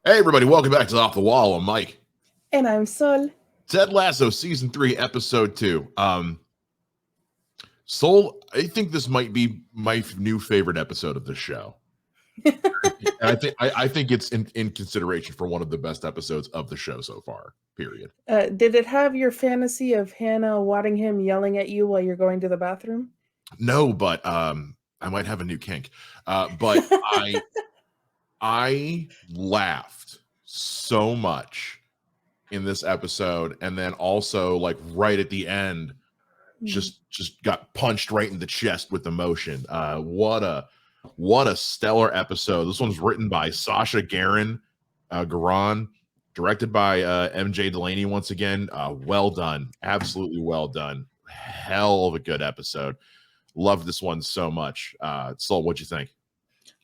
Hey, everybody, welcome back to Off the Wall. I'm Mike. And I'm Sol. Ted Lasso, Season 3, Episode 2. Sol, I think this might be my new favorite episode of the show. And I think it's in consideration for one of the best episodes of the show so far, period. Did it have your fantasy of Hannah Waddingham yelling at you while you're going to the bathroom? No, but I might have a new kink. But I laughed so much in this episode, and then also like right at the end just got punched right in the chest with emotion. What a stellar episode. This one's written by Sasha Garan, directed by MJ Delaney once again. Well done, absolutely well done. Hell of a good episode. Love this one so much. Sol, what'd you think?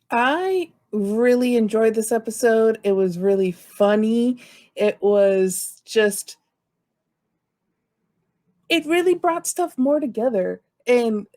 I really enjoyed this episode. It was really funny. It was just, it really brought stuff more together. And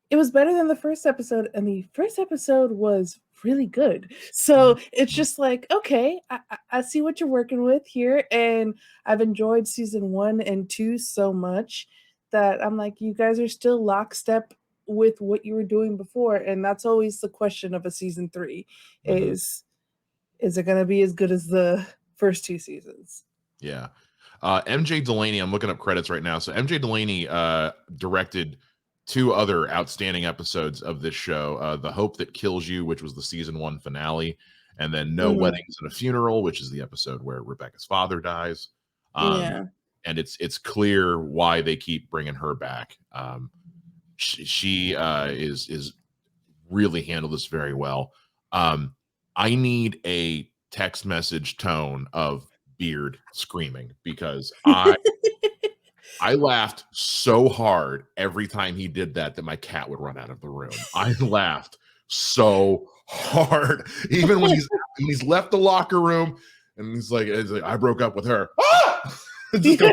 it was better than the first episode. And the first episode was really good. So it's just like, okay, I see what you're working with here. And I've enjoyed season 1 and 2 so much that I'm like, you guys are still lockstep with what you were doing before. And that's always the question of a season 3 is it going to be as good as the first 2 seasons? Yeah. MJ Delaney, I'm looking up credits right now. So MJ Delaney directed 2 other outstanding episodes of this show. The Hope That Kills You, which was the season 1 finale, and then No Weddings and a Funeral, which is the episode where Rebecca's father dies. And it's clear why they keep bringing her back. She is really handled this very well. I need a text message tone of Beard screaming, because I laughed so hard every time he did that my cat would run out of the room. I laughed so hard, even when he's left the locker room and he's like I broke up with her. Just go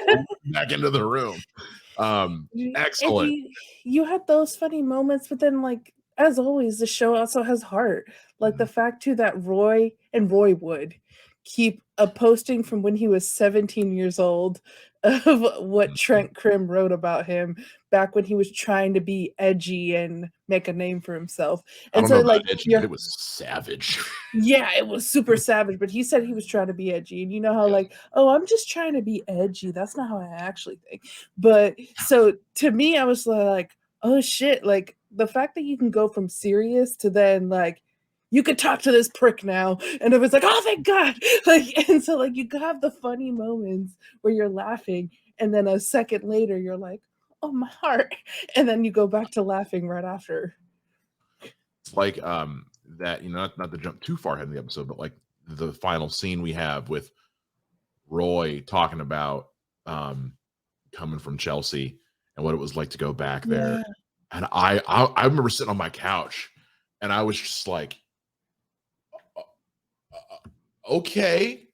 back into the room. Excellent. You had those funny moments, but then, like, as always, the show also has heart. Like the fact too that Roy would keep a posting from when he was 17 years old of what Trent Krim wrote about him back when he was trying to be edgy and make a name for himself. And so, like, edgy, it was savage. Yeah, it was super savage, but he said he was trying to be edgy. And you know how, like, oh, I'm just trying to be edgy. That's not how I actually think. But so to me, I was like, oh shit, like the fact that you can go from serious to then like you could talk to this prick now, and it was like, oh thank God. Like, and so like you have the funny moments where you're laughing, and then a second later you're like, oh my heart, and then you go back to laughing right after. It's like that, not to jump too far ahead in the episode, but like the final scene we have with Roy talking about coming from Chelsea and what it was like to go back there. Yeah. And I remember sitting on my couch and I was just like, okay,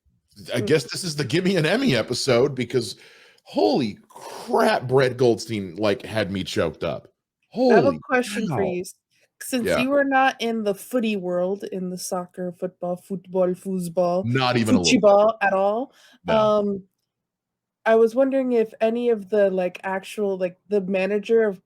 I guess this is the Give Me an Emmy episode, because holy crap, Brett Goldstein like had me choked up. I have a question for you. Since Yeah. you are not in the footy world, in the soccer, football, foosball, not even a little ball at all, no. I was wondering if any of the like actual like the manager of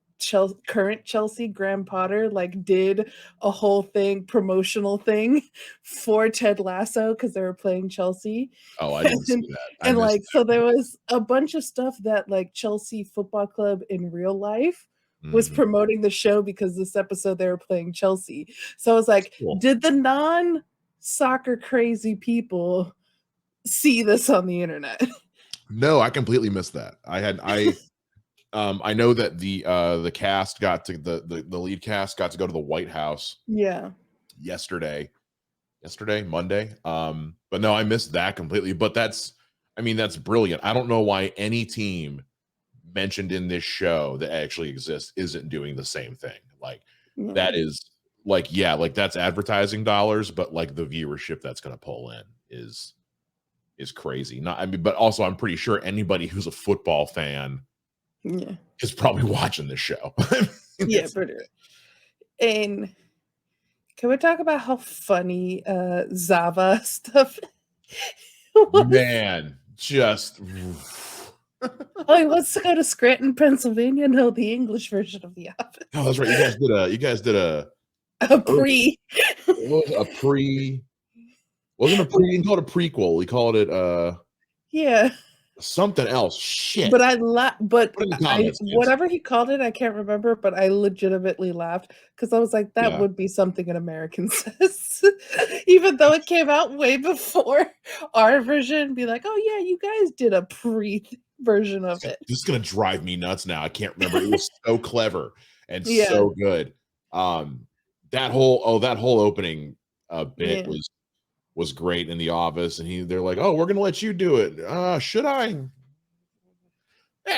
current Chelsea, Graham Potter, like did a whole thing, promotional thing for Ted Lasso because they were playing Chelsea. Oh, I didn't see that. And like, so there was a bunch of stuff that like Chelsea Football Club in real life was promoting the show because this episode they were playing Chelsea. So I was like, cool. Did the non-soccer crazy people see this on the internet? No, I completely missed that. I know that the cast got to the lead cast got to go to the White House. Yeah. Yesterday, Monday. But no, I missed that completely. But that's brilliant. I don't know why any team mentioned in this show that actually exists isn't doing the same thing. Like that is like, yeah, like that's advertising dollars, but like the viewership that's going to pull in is crazy. But also I'm pretty sure anybody who's a football fan is probably watching this show. Yeah, pretty. And can we talk about how funny Zava stuff Man, just Oh, he wants to go to Scranton, Pennsylvania. No, the English version of The Office. oh, that's right. You guys did A or pre. what was it, a pre wasn't a pre he didn't call it a prequel. He called it Yeah. something else. Shit. But Put in the comments, kids. whatever he called it, I can't remember, but I legitimately laughed because I was like, that Yeah. would be something an American says. Even though it came out way before our version, be like, oh yeah, you guys did a pre version of it. This is gonna drive me nuts now. I can't remember. It was so clever and Yeah. so good. That whole opening bit Yeah. was great in the office, and they're like, "Oh, we're gonna let you do it." Should I?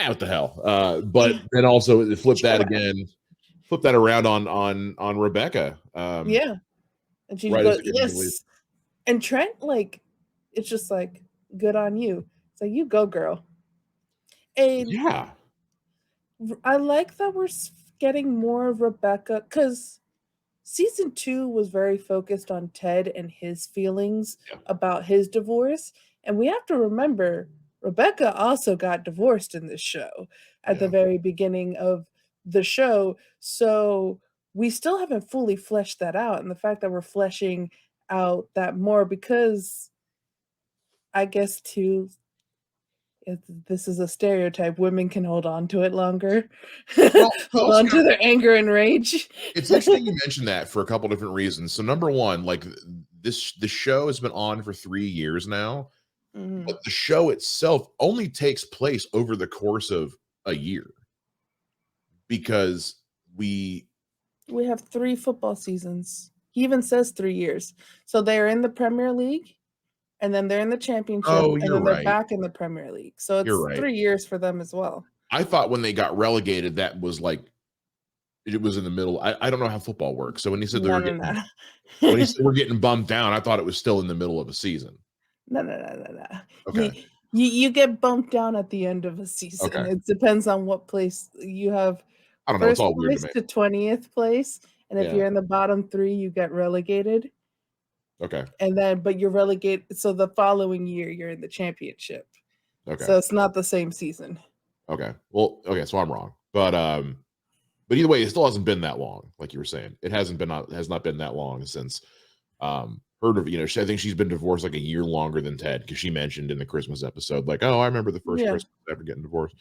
What the hell? But then also it flipped that Sure. again, flip that around on Rebecca. Yeah. And she Right as goes, they're getting to leave. yes. And Trent, like, it's just like, good on you. It's like, you go, girl. And Yeah, I like that we're getting more of Rebecca because season 2 was very focused on Ted and his feelings yeah, about his divorce. And we have to remember Rebecca also got divorced in this show at the yeah. very beginning of the show. So we still haven't fully fleshed that out. And the fact that we're fleshing out that more because I guess too this is a stereotype. Women can hold on to it longer. Well, you Hold also on got to their anger and rage. it's interesting you mentioned that for a couple different reasons. So number one, like the show has been on for 3 years now, Mhm. but the show itself only takes place over the course of a year because we We have 3 football seasons. He even says 3 years. So they're in the Premier League, and then they're in the championship, oh, and you're then they're right. back in the Premier League. So You're it's right. 3 years for them as well. I thought when they got relegated, that was like it was in the middle. I don't know how football works. So when he said they No, were no, getting no. when he said we're getting bumped down, I thought it was still in the middle of a season. No, no, no, no, no. You Okay. you get bumped down at the end of a season. Okay. It depends on what place you have I don't know. It's 1st all weird to place me. to 20th place, and if Yeah. you're in the bottom 3, you get relegated, Okay. and then but you're relegated so the following year, you're in the championship. Okay. So it's not the same season. Okay. Well, okay, so I'm wrong. But either way, it still hasn't been that long, like you were saying. It has not been that long since heard of I think she's been divorced like a year longer than Ted because she mentioned in the Christmas episode, like, oh, I remember the first Yeah, Christmas after getting divorced.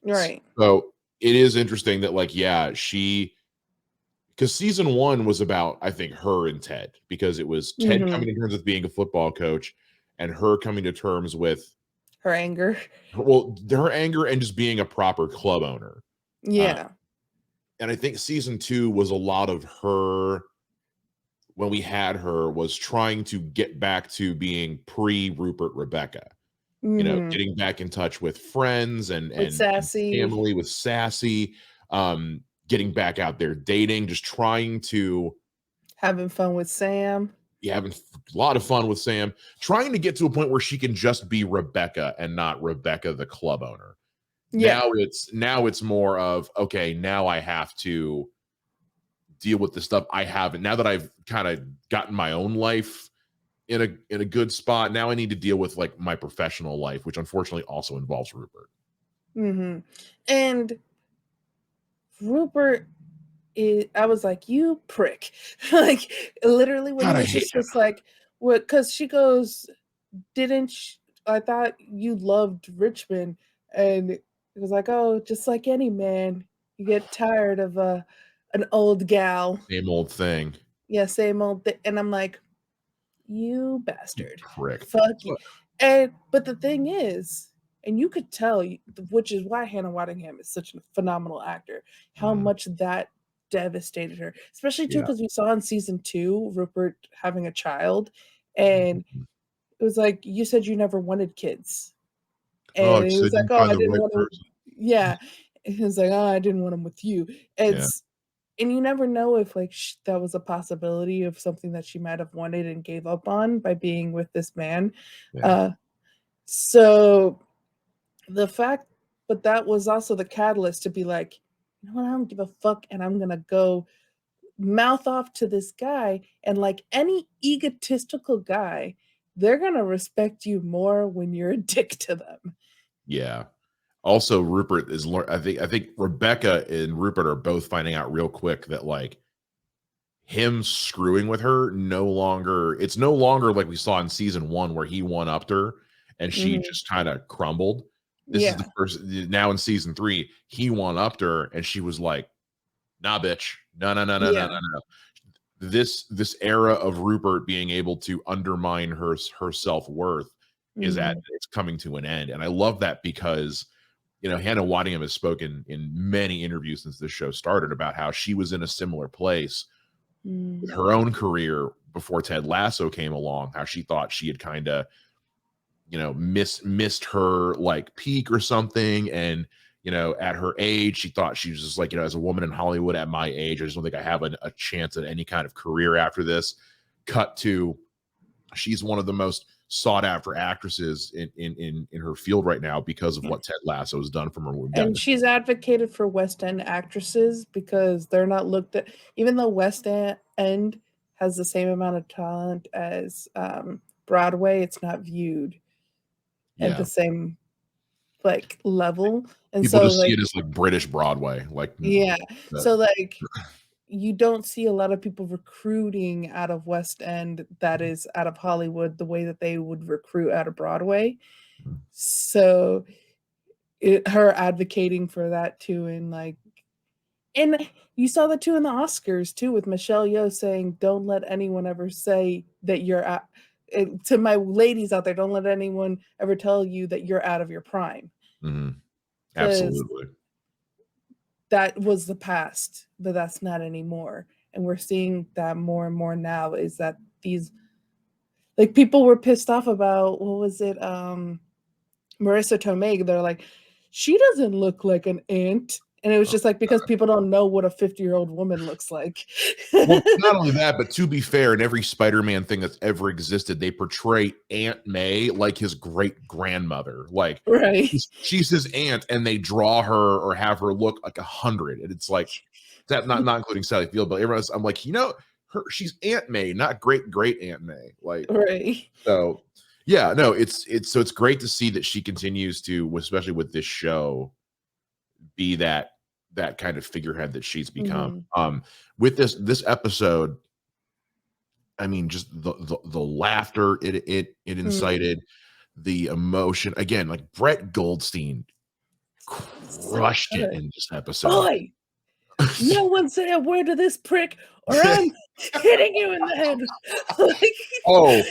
right. So it is interesting that, like, yeah, because season one was about, I think, her and Ted, because it was Ted Mhm. coming to terms with being a football coach and her coming to terms with Her anger. her anger and just being a proper club owner. Uh, Yeah. and I think season two was a lot of her when we had her was trying to get back to being pre Rupert Rebecca, Mhm. getting back in touch with friends and With and Sassy, family with Sassy, getting back out there dating, just trying to having fun with Sam. having a lot of fun with Sam, trying to get to a point where she can just be Rebecca and not Rebecca the club owner. Yeah. Now it's more of, okay, now I have to deal with the stuff I haven't. Now that I've kind of gotten my own life in a good spot, now I need to deal with like my professional life, which unfortunately also involves Rupert. Mhm. And Rupert I was like, "You prick." Like, literally when God, he I was hate him. just like, "What?" Because she goes, "Didn't I thought you loved Richmond." And it was like, "Oh, just like any man, you get tired of, an old gal." Same old thing. Yeah, same old thing, and I'm like, "You You bastard. prick. Fuck you." And but the thing is, and you could tell, which is why Hannah Waddingham is such a phenomenal actor, how Mhm. much that devastated her, especially too Yeah. because we saw in season 2 Rupert having a child, and Mhm. it was like, "You said you never wanted kids." Oh, And you he said was like, you "Oh, find I the didn't right want to." person. Yeah. And he was like, "Oh, I didn't want him with you." Yeah. It's and you never know if, like, that was a possibility of something that she might have wanted and gave up on by being with this man. Yeah. Uh, so the fact but that was also the catalyst to be like, "You know what? I don't give a fuck, and I'm gonna go mouth off to this guy." And like any egotistical guy, they're gonna respect you more when you're a dick to them. Yeah. Also, Rupert is. I think Rebecca and Rupert are both finding out real quick that like him screwing with her it's no longer like we saw in season 1 where he one upped her and she Mhm. just kind of crumbled. This is the Yeah. first now in season 3, he one upped her and she was like, nah, bitch. No, no, no, no, no, no, Yeah. no. This era of Rupert being able to undermine her self-worth Mhm. it's coming to an end. And I love that because Hannah Waddingham has spoken in many interviews since this show started about how she was in a similar place with Mm. her own career before Ted Lasso came along, how she thought she had kind of, missed her like peak or something. And, at her age, she thought she was just like, as a woman in Hollywood at my age, I just don't think I have a chance at any kind of career after this. Cut to she's one of the most sought after actresses in her field right now because of what Ted Lasso has done from her. We've gotten And she's advocated for West End actresses because they're not looked at, even though End has the same amount of talent as Broadway, it's not viewed at the yeah. same like level. And People so just see like it as like British Broadway, like yeah. that. So like you don't see a lot of people recruiting out of West End that is out of Hollywood the way that they would recruit out of Broadway. So her advocating for that too, and you saw the two in the Oscars too with Michelle Yeoh saying, "Don't let anyone ever say that you're at." To my ladies out there, don't let anyone ever tell you that you're out of your prime, Mhm. because Absolutely. that was the past, but that's not anymore. And we're seeing that more and more now. Is that these like people were pissed off about what was it? Marissa Tomei, they're like, she doesn't look like an aunt. And it was Oh, just like because God. people don't know what a 50-year-old woman looks like. Well, not only that, but to be fair, in every Spider-Man thing that's ever existed, they portray Aunt May like his great grandmother. Like Right. she's his aunt, and they draw her or have her look like 100. And it's like that, not including Sally Field, but everyone else, I'm like, she's Aunt May, not great great Aunt May. Like Right. so, yeah, no, it's great to see that she continues to, especially with this show, be that kind of figurehead that she's become. Mhm. With this episode, I mean, just the laughter it Mhm. incited, the emotion. Again, like Brett Goldstein So crushed it good. in this episode. Boy, no one say a word to this prick or I'm hitting you in the head. Like, Oh,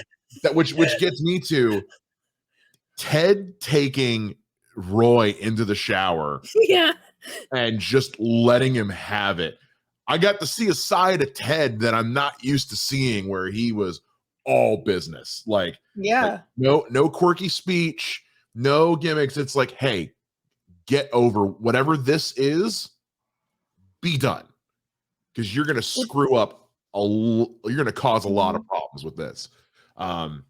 that which gets me to Ted taking Roy into the shower yeah. and just letting him have it. I got to see a side of Ted that I'm not used to seeing, where he was all business. Like Yeah. no quirky speech, no gimmicks. It's like, hey, get over whatever this is, be done. Because you're gonna Which, screw up you're gonna cause a lot of mhm. problems with this. Um,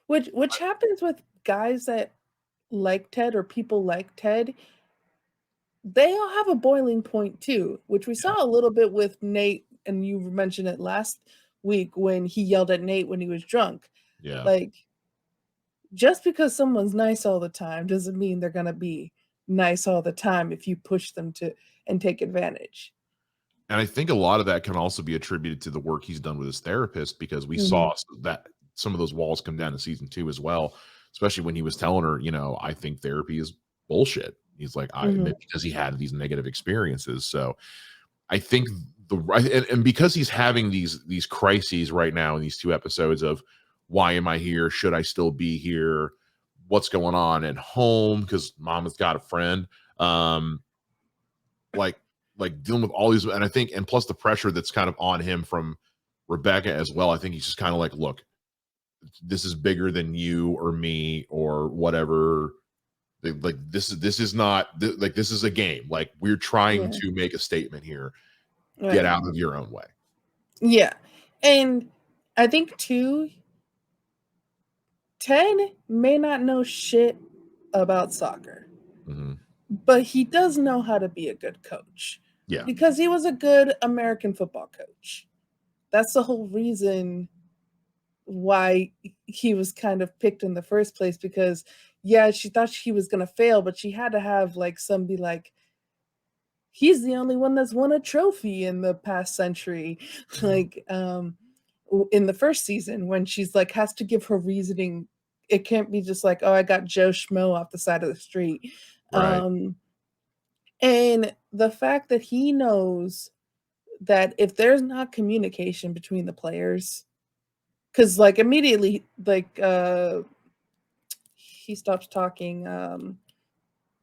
which happens with guys that like Ted or people like Ted. They all have a boiling point too, which we yeah, saw a little bit with Nate, and you mentioned it last week when he yelled at Nate when he was drunk. yeah. Like, just because someone's nice all the time doesn't mean they're gonna be nice all the time if you push them to and take advantage. And I think a lot of that can also be attributed to the work he's done with his therapist, because we Mhm, saw that some of those walls come down in season 2 as well, especially when he was telling her, I think therapy is bullshit. He's like, mhm, because he had these negative experiences. So I think the right, and because he's having these crises right now in these 2 episodes of why am I here? Should I still be here? What's going on at home? Because mom has got a friend. Um, like dealing with all these, and I think, and plus the pressure that's kind of on him from Rebecca as well. I think he's just kind of like, look, this is bigger than you or me or whatever. Like this is not like this is a game. Like we're trying yeah, to make a statement here. Get right. out of your own way. Yeah, and I think too, Ted may not know shit about soccer, Mhm. but he does know how to be a good coach Yeah. because he was a good American football coach. That's the whole reason why he was kind of picked in the first place, because yeah, she thought he was gonna fail, but she had to have like some be like, he's the only one that's won a trophy in the past century. Like in the first season, when she's like has to give her reasoning, it can't be just like, oh, I got Joe Schmo off the side of the street. Right. And the fact that he knows that if there's not communication between the players, because like immediately like he stops talking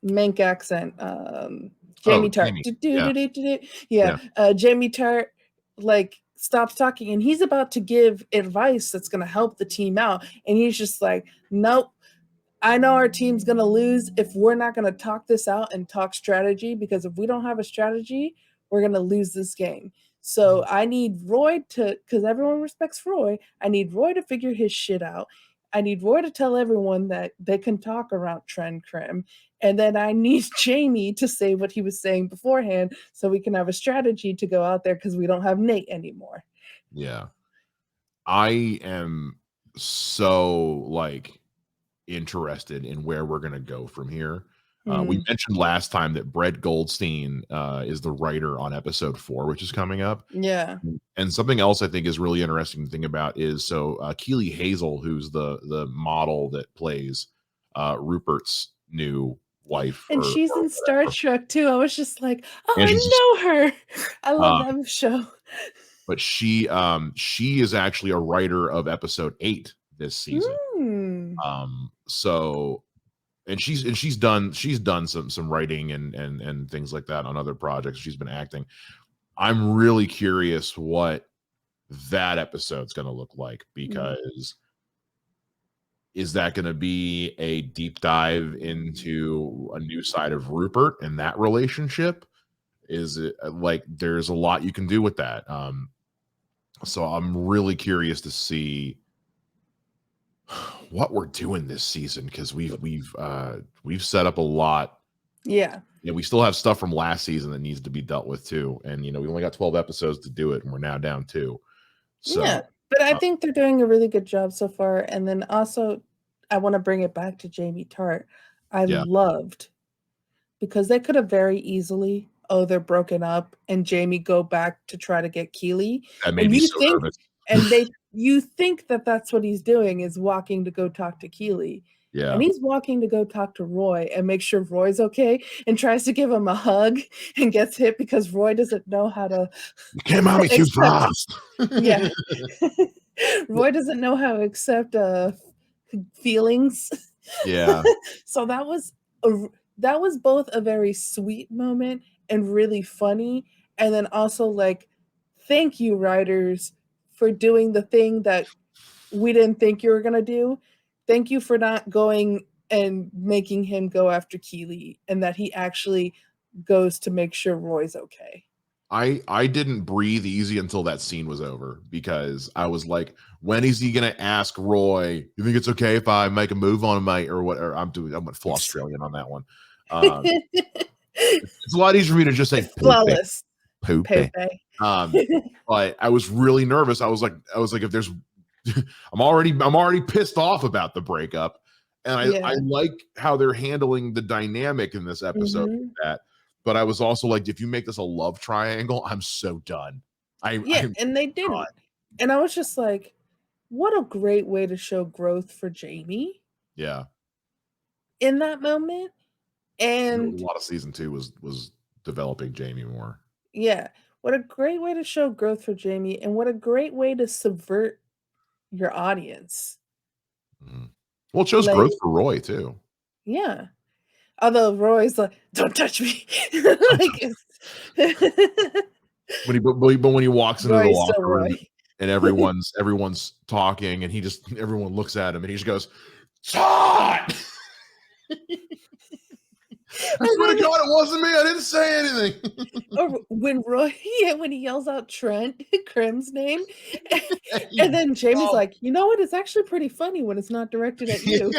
Mank accent, Oh, Jamie Tart. Jamie. Yeah. Yeah. Yeah. Jamie Tart like stops talking and he's about to give advice that's gonna help the team out. And he's just like, nope. I know our team's gonna lose if we're not gonna talk this out and talk strategy, because if we don't have a strategy, we're gonna lose this game. So I need Roy to, because everyone respects Roy, I need Roy to figure his shit out. I need Roy to tell everyone that they can talk around Trend Crim. And then I need Jamie to say what he was saying beforehand so we can have a strategy to go out there, because we don't have Nate anymore. Yeah. I am so like interested in where we're going to go from here. We mentioned last time that Brett Goldstein is the writer on episode 4, which is coming up. Yeah. And something else I think is really interesting to think about is Keely Hazel, who's the model that plays Rupert's new wife, And she's or in Star whatever. Trek too. I was just like, oh, And she's I know her. I love uh, that show. but she is actually a writer of episode 8 this season. So and she's done some writing and things like that on other projects. She's been acting. I'm really curious what that episode's going to look like, because is that going to be a deep dive into a new side of Rupert and that relationship? Is it like there's a lot you can do with that? So I'm really curious to see what we're doing this season, because we've set up a lot. Yeah. Yeah, we still have stuff from last season that needs to be dealt with too, and we only got 12 episodes to do it, and we're now down 2. So Yeah. But I think they're doing a really good job so far. And then also, I want to bring it back to Jamie Tart. I yeah, loved, because they could have very easily, oh, they're broken up, and Jamie go back to try to get Keely. that made And me you so think, nervous. and you think that that's what he's doing, is walking to go talk to Keely. Yeah, And he's walking to go talk to Roy and make sure Roy's okay, and tries to give him a hug and gets hit because Roy doesn't know how to you came at me too accept. fast. Yeah. Roy doesn't know how to accept feelings. Yeah, So that was both a very sweet moment and really funny. And then also like, thank you, writers, for doing the thing that we didn't think you were gonna do. Thank you for not going and making him go after Keely, and that he actually goes to make sure Roy's okay. I didn't breathe easy until that scene was over, because I was like, when is he gonna ask Roy, you think it's okay if I make a move on him, mate, or what? Or I'm full Australian on that one. It's a lot easier for me to just say poopy, Flawless. poopy. Pepe. But I was really nervous. I was like, if there's I'm already pissed off about the breakup. And I like how they're handling the dynamic in this episode with that. But I was also like, if you make this a love triangle, I'm so done. I'm And they didn't. done. And I was just like, what a great way to show growth for Jamie Yeah. in that moment. And A lot of season 2 was developing Jamie more. yeah, what a great way to show growth for Jamie, and what a great way to subvert your audience. Well, it shows Like, growth for Roy too. yeah. Although Roy's like, don't touch me. Like, When he walks into the Roy's still locker room Roy. and everyone's talking, and everyone looks at him and he just goes, Todd! I swear to God, it wasn't me. I didn't say anything. Or when Roy, when he yells out Trent Crim's name, and then Jamie's like, you know what? It's actually pretty funny when it's not directed at you.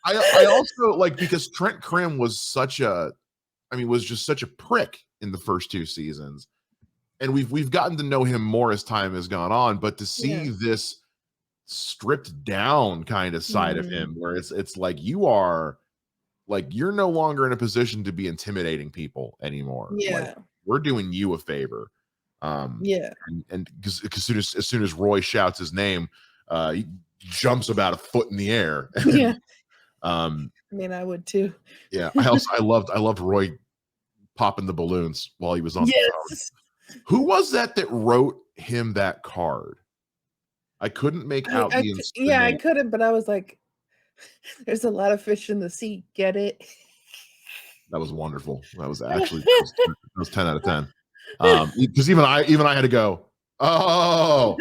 I also like, because Trent Crim was just such a prick in the first 2 seasons, and we've gotten to know him more as time has gone on. But to see this stripped down kind of side of him, where it's like you're no longer in a position to be intimidating people anymore. Like, Yeah. we're doing you a favor. Yeah. And because as soon as Roy shouts his name, he jumps about a foot in the air. Yeah. I mean, I would too. Yeah. I loved Roy popping the balloons while he was on the Yes. phone. Who was that wrote him that card? I couldn't make out the I name. couldn't, but I was like, there's a lot of fish in the sea. Get it? That was wonderful. That was actually that was 10 out of 10. Because even I had to go, oh,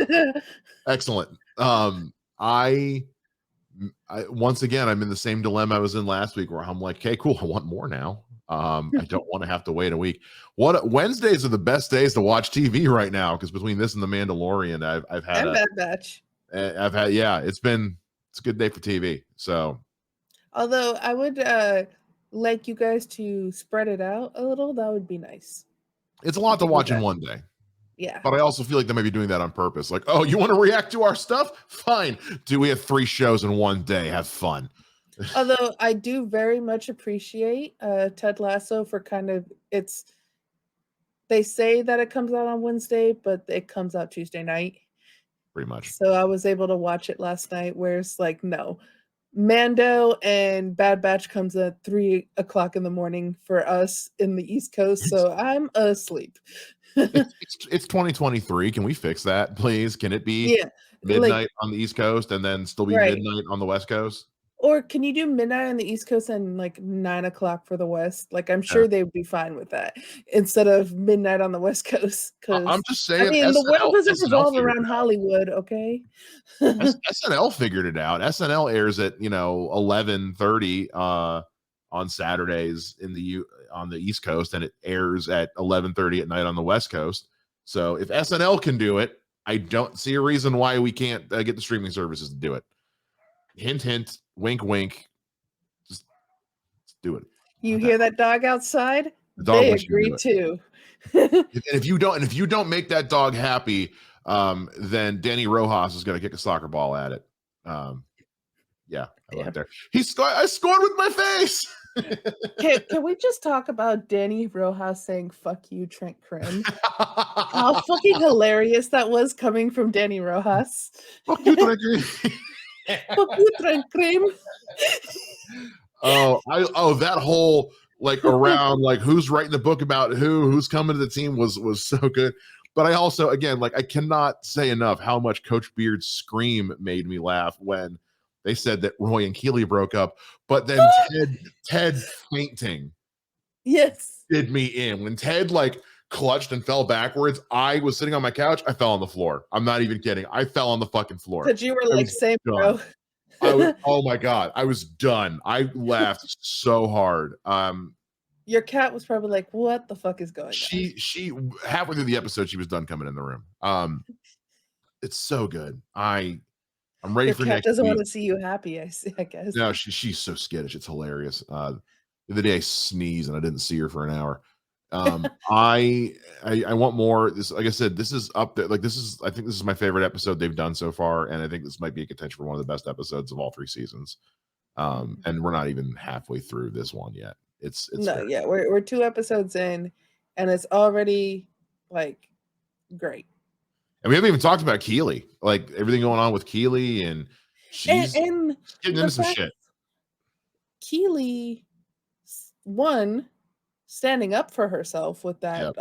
excellent. I once again, I'm in the same dilemma I was in last week, where I'm like, okay, cool, I want more now. I don't want to have to wait a week. Wednesdays are the best days to watch TV right now, because between this and The Mandalorian, I've had and Bad Batch. It's a good day for TV. So, although I would like you guys to spread it out a little, that would be nice. It's a lot to watch in one day. Yeah. But I also feel like they may be doing that on purpose. Like, oh, you want to react to our stuff? Fine. We have 3 shows in one day. Have fun. Although I do very much appreciate Ted Lasso for they say that it comes out on Wednesday, but it comes out Tuesday night. Pretty much. So I was able to watch it last night, where it's like, no, Mando and Bad Batch comes at 3:00 in the morning for us in the East Coast. So I'm asleep. It's 2023. Can we fix that, please? Can it be midnight on the East Coast and then still be midnight on the West Coast? Or can you do midnight on the East Coast and like 9:00 for the West? Like, I'm sure they would be fine with that instead of midnight on the West Coast. Because I'm just saying, I mean, the world doesn't revolve around Hollywood, okay? SNL figured it out. SNL airs at 11:30 on Saturdays on the East Coast, and it airs at 11:30 at night on the West Coast. So if SNL can do it, I don't see a reason why we can't get the streaming services to do it. Hint, hint, wink, wink. Just do it. You hear that dog outside? The dog they agree too. And if you don't make that dog happy, then Danny Rojas is going to kick a soccer ball at it. Yeah, I like there. I scored with my face. Can we just talk about Danny Rojas saying "fuck you, Trent Krim"? How fucking hilarious that was coming from Danny Rojas. Fuck you, Trent Krim. Fuck you, Trent Krim. That whole like around like who's writing the book about who's coming to the team was so good. But I also, again, like, I cannot say enough how much Coach Beard's scream made me laugh when they said that Roy and Keeley broke up, but then Ted fainting did me in. When Ted like clutched and fell backwards, I was sitting on my couch, I fell on the floor. I'm not even kidding. I fell on the fucking floor. Because you were like, same, bro. Oh my God, I was done. I laughed so hard. Your cat was probably like, what the fuck is going on? She halfway through the episode, she was done coming in the room. It's so good. I'm ready for next week. Your cat doesn't want to see you happy, I guess. No, she's so skittish. It's hilarious. The other day I sneezed and I didn't see her for an hour. I want more. This, like I said, this is up there. Like I think this is my favorite episode they've done so far, and I think this might be a contention for one of the best episodes of all 3 seasons. And we're not even halfway through this one yet. It's we're 2 episodes in, and it's already like great. And we haven't even talked about Keeley, like everything going on with Keeley, and she's getting into some shit. Keeley, standing up for herself with that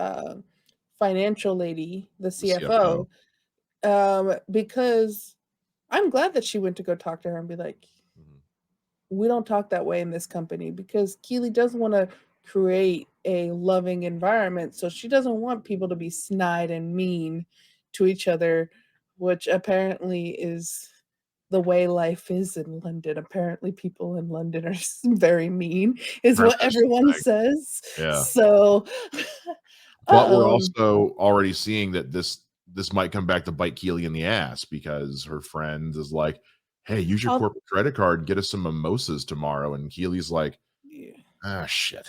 financial lady, the CFO. Because I'm glad that she went to go talk to her and be like, we don't talk that way in this company, because Keeley doesn't want to create a loving environment. So she doesn't want people to be snide and mean to each other, which apparently is the way life is in London. Apparently people in London are very mean, is what everyone says. Yeah. So but we're also already seeing that this might come back to bite Keeley in the ass, because her friend is like, hey, use your corporate credit card and get us some mimosas tomorrow. And Keeley's like, shit.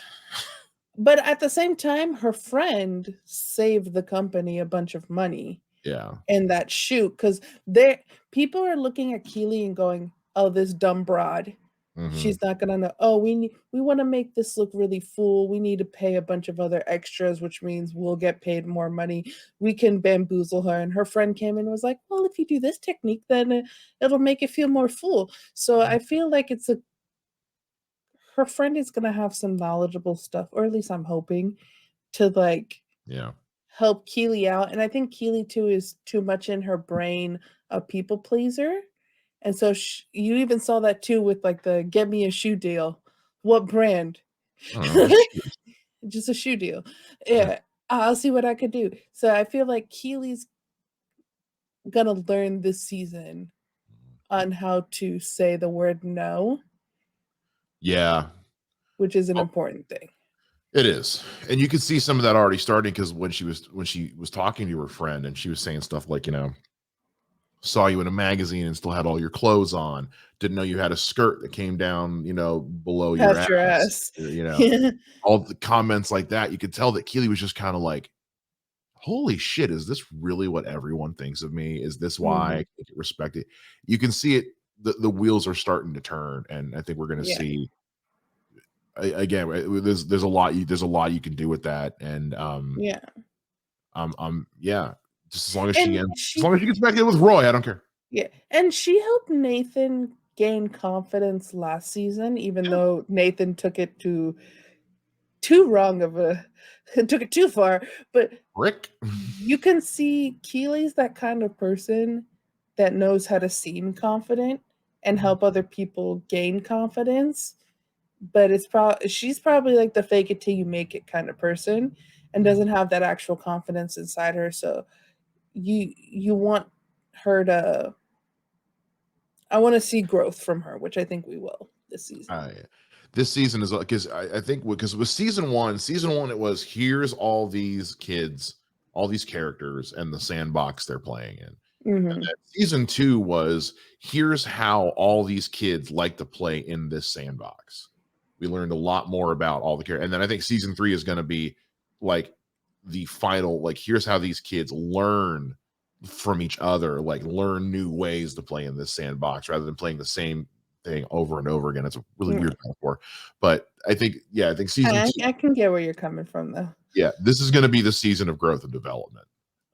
But at the same time, her friend saved the company a bunch of money. Yeah. In that shoot, because people are looking at Keely and going, "Oh, this dumb broad. Mm-hmm. She's not gonna know. Oh, we want to make this look really full. We need to pay a bunch of other extras, which means we'll get paid more money. We can bamboozle her." And her friend came in and was like, "Well, if you do this technique, then it'll make it feel more full." So I feel like her friend is gonna have some knowledgeable stuff, or at least I'm hoping to like Yeah. help Keely out. And I think Keely too is too much in her brain a people pleaser. And so you even saw that too with like the get me a shoe deal. What brand? I don't know. Just shoot. Just a shoe deal. Yeah. Yeah. I'll see what I could do. So I feel like Keely's gonna learn this season on how to say the word no, Yeah. which is an Oh, important thing. it is, and you could see some of that already starting because when she was talking to her friend and she was saying stuff like, saw you in a magazine and still had all your clothes on, didn't know you had a skirt that came down, below your Past your ass, ass. you know, all the comments like that. You could tell that Keely was just kind of like, holy shit, is this really what everyone thinks of me? Is this why I Mhm. can't get respected? You can see it, the wheels are starting to turn, and I think we're going to Yeah. see again. There's a lot you can do with that, and Yeah. yeah, just And as long as she gets back in with Roy, I don't care. yeah, and she helped Nathan gain confidence last season, even Yeah, though Nathan took it to too wrong of a took it too far. But Rick. you can see Keely's that kind of person that knows how to seem confident and help other people gain confidence. But she's probably like the fake it till you make it kind of person and doesn't have that actual confidence inside her. So you want her to I want to see growth from her, which I think we will this season. I This season is because I think because with season one it was, here's all these kids, all these characters, and the sandbox they're playing in. And Hmm. then season two was, here's how all these kids like to play in this sandbox. We learned a lot more about all the characters. And then I think season three is going to be like the final, like, here's how these kids learn from each other, like learn new ways to play in this sandbox rather than playing the same thing over and over again. It's a really Yeah. weird metaphor. But I think season two, I can get where you're coming from, though. yeah, this is going to be the season of growth and development.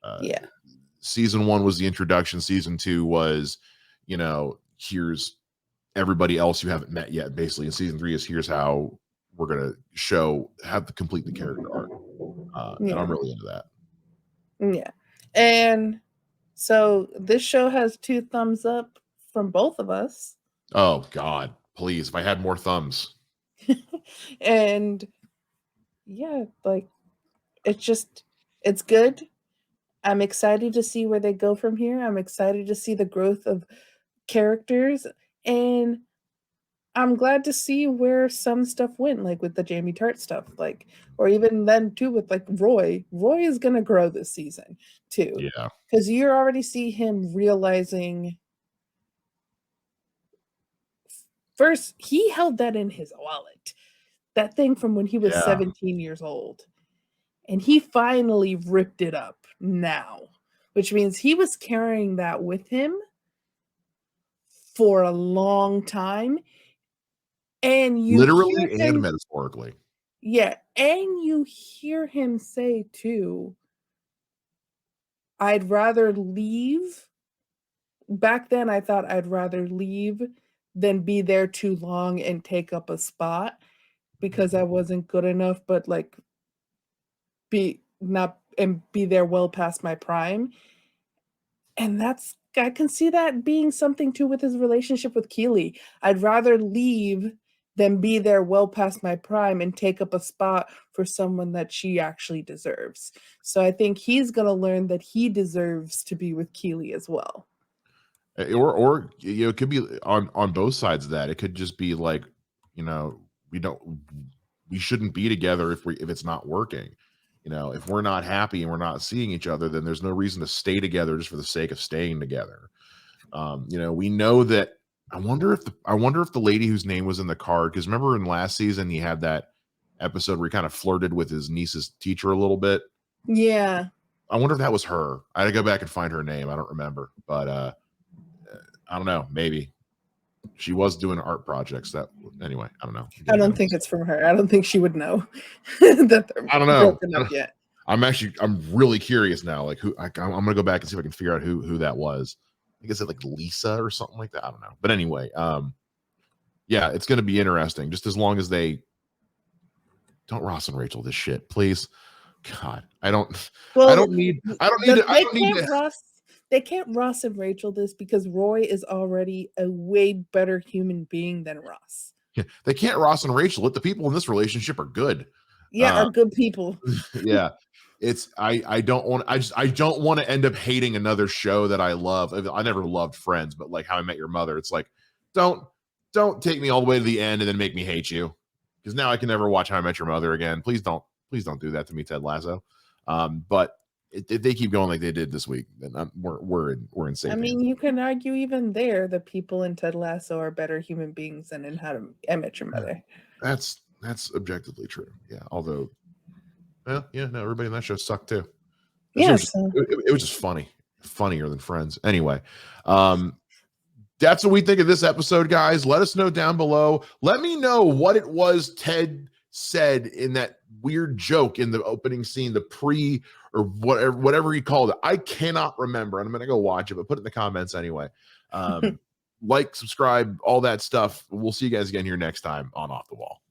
Uh, Yeah. Season one was the introduction. Season two was, here's everybody else you haven't met yet, basically. And season three is, here's how we're gonna have to complete the character arc. And Yeah. I'm really into that. Yeah. And so this show has 2 thumbs up from both of us. Oh God, please! If I had more thumbs. And yeah, like it's good. I'm excited to see where they go from here. I'm excited to see the growth of characters, and I'm glad to see where some stuff went, like with the Jamie Tart stuff, like, or even then too with like Roy. Roy is gonna grow this season too, Yeah, because you already see him realizing. First, he held that in his wallet, that thing from when he was yeah. 17 years old, and he finally ripped it up now, which means he was carrying that with him for a long time. And you hear Literally and him, metaphorically. yeah, and you hear him say too, I'd rather leave. Back then, I thought I'd rather leave than be there too long and take up a spot because I wasn't good enough, but like be not and be there well past my prime. And that's I can see that being something too with his relationship with Keely. I'd rather leave than be there well past my prime and take up a spot for someone that she actually deserves. So I think he's gonna learn that he deserves to be with Keely as well. Or it could be on both sides of that. It could just be like, you know, we don't we shouldn't be together if it's not working. If we're not happy and we're not seeing each other, then there's no reason to stay together just for the sake of staying together. We know that. I wonder if the lady whose name was in the card, because remember in last season he had that episode where he kind of flirted with his niece's teacher a little bit. Yeah. I wonder if that was her. I had to go back and find her name. I don't remember, but I don't know. Maybe she was doing art projects. That anyway. I don't know. I don't think it's from her. I don't think she would know that they're I don't know. broken up yet. I'm really curious now. Like who? I'm gonna go back and see if I can figure out who that was. I guess it's like Lisa or something like that. I don't know. But anyway, yeah, it's gonna be interesting. Just as long as they don't Ross and Rachel this shit, please. God, I don't need to. They can't Ross and Rachel this because Roy is already a way better human being than Ross. Yeah, they can't Ross and Rachel it. The people in this relationship are good. Yeah, are good people. Yeah. I don't want to end up hating another show that I love. I never loved Friends, but like How I Met Your Mother, it's like don't take me all the way to the end and then make me hate you, because now I can never watch How I Met Your Mother again. Please don't do that to me, Ted Lasso. But if they keep going like they did this week, then we're insane. I mean, you can argue even there the people in Ted Lasso are better human beings than in How I Met Your Mother. That's objectively true. Yeah, although. Well, yeah, no, everybody in that show sucked too. It was just funnier than Friends. Anyway, that's what we think of this episode, guys. Let us know down below. Let me know what it was Ted said in that weird joke in the opening scene, the pre or whatever he called it. I cannot remember, and I'm gonna go watch it, but put it in the comments anyway. Like, subscribe, all that stuff. We'll see you guys again here next time on Off the Wall.